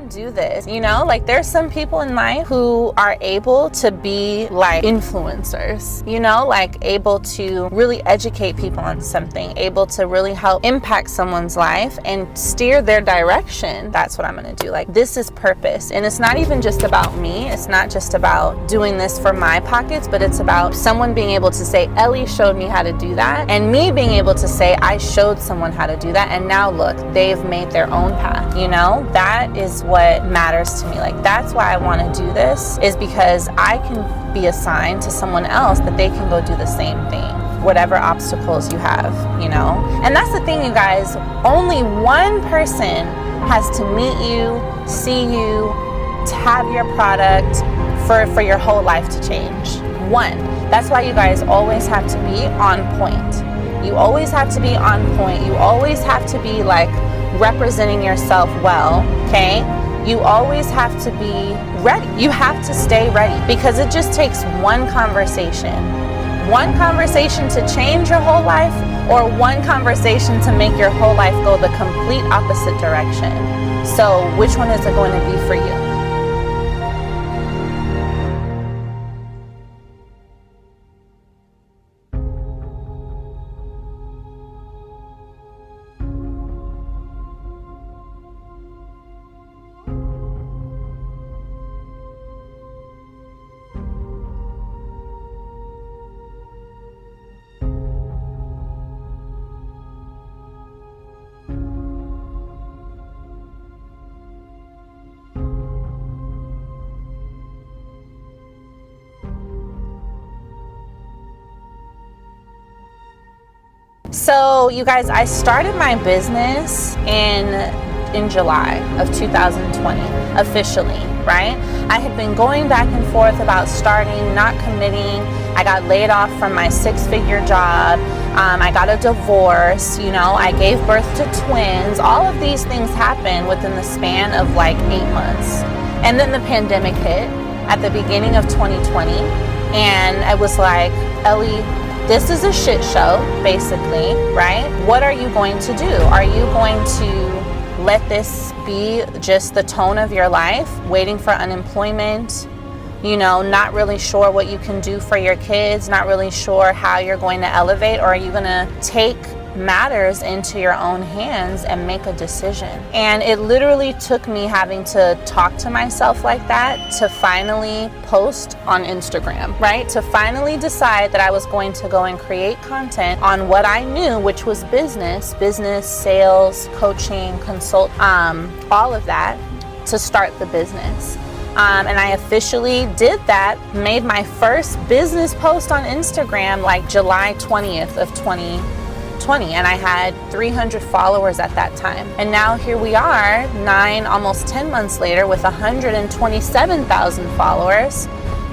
can do this, you know? Like, there's some people in life who are able to be like influencers, you know, like able to really educate people on something, able to really help impact someone's life and steer their direction. That's what I'm gonna do. Like, this is purpose. And it's not even just about me. It's not just about doing this for my pockets, but it's about someone being able to say, Ellie showed me how to do that. And me being able to say, I showed someone how to do that. And now look, they've made their own path, you know? That is what matters to me. Like, that's why I want to do this, is because I can be a sign to someone else that they can go do the same thing, whatever obstacles you have, you know? And that's the thing, you guys, only one person has to meet you, see you, to have your product for your whole life to change. One. That's why you guys always have to be on point. You always have to be on point. You always have to be like representing yourself well, okay? You always have to be ready. You have to stay ready, because it just takes one conversation to change your whole life, or one conversation to make your whole life go the complete opposite direction. So which one is it going to be for you? So you guys, I started my business in July of 2020, officially, right? I had been going back and forth about starting, not committing. I got laid off from my 6-figure job. I got a divorce, you know, I gave birth to twins. All of these things happened within the span of like 8 months. And then the pandemic hit at the beginning of 2020. And I was like, Ellie, this is a shit show, basically, right? What are you going to do? Are you going to let this be just the tone of your life, waiting for unemployment, you know, not really sure what you can do for your kids, not really sure how you're going to elevate, or are you going to take matters into your own hands and make a decision? And it literally took me having to talk to myself like that to finally post on Instagram, right? To finally decide that I was going to go and create content on what I knew, which was business, sales, coaching, all of that, to start the business. And I officially did that, made my first business post on Instagram like July 20th of 2020, and I had 300 followers at that time. And now here we are, 9, almost 10 months later, with 127,000 followers,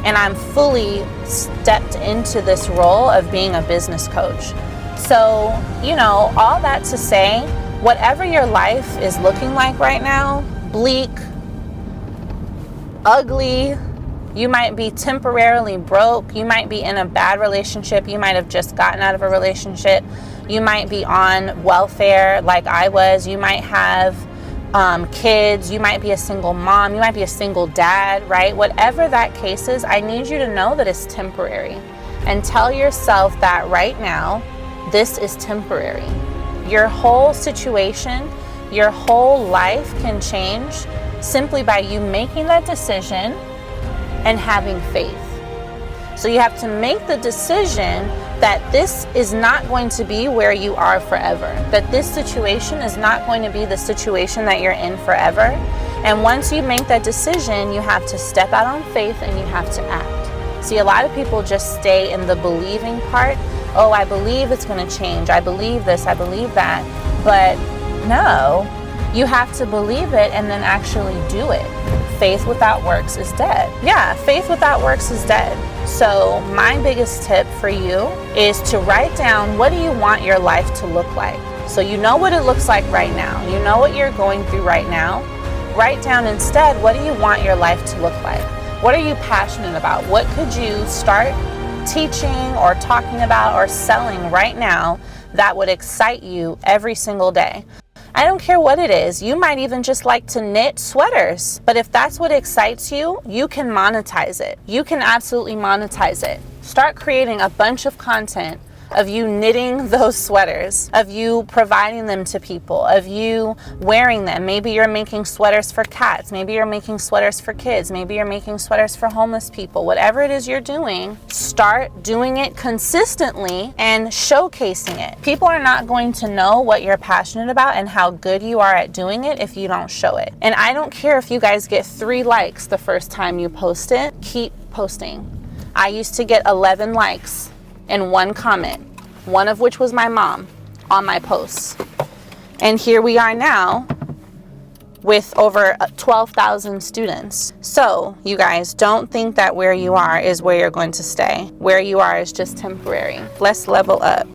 and I'm fully stepped into this role of being a business coach. So, you know, all that to say, whatever your life is looking like right now, bleak, ugly, you might be temporarily broke, you might be in a bad relationship, you might have just gotten out of a relationship, you might be on welfare like I was, you might have kids, you might be a single mom, you might be a single dad, right? Whatever that case is, I need you to know that it's temporary, and tell yourself that right now, this is temporary. Your whole situation, your whole life can change simply by you making that decision and having faith. So you have to make the decision that this is not going to be where you are forever, that this situation is not going to be the situation that you're in forever. And once you make that decision, you have to step out on faith and you have to act. See, a lot of people just stay in the believing part. Oh, I believe it's going to change. I believe this, I believe that. But no, you have to believe it and then actually do it. Faith without works is dead. Yeah, faith without works is dead. So my biggest tip for you is to write down, what do you want your life to look like? So you know what it looks like right now. You know what you're going through right now. Write down instead, what do you want your life to look like? What are you passionate about? What could you start teaching or talking about or selling right now that would excite you every single day? I don't care what it is. You might even just like to knit sweaters. But if that's what excites you, you can monetize it. You can absolutely monetize it. Start creating a bunch of content of you knitting those sweaters, of you providing them to people, of you wearing them. Maybe you're making sweaters for cats. Maybe you're making sweaters for kids. Maybe you're making sweaters for homeless people. Whatever it is you're doing, start doing it consistently and showcasing it. People are not going to know what you're passionate about and how good you are at doing it if you don't show it. And I don't care if you guys get 3 likes the first time you post it. Keep posting. I used to get 11 likes and 1 comment, one of which was my mom on my posts. And here we are now with over 12,000 students. So you guys, don't think that where you are is where you're going to stay. Where you are is just temporary. Let's level up.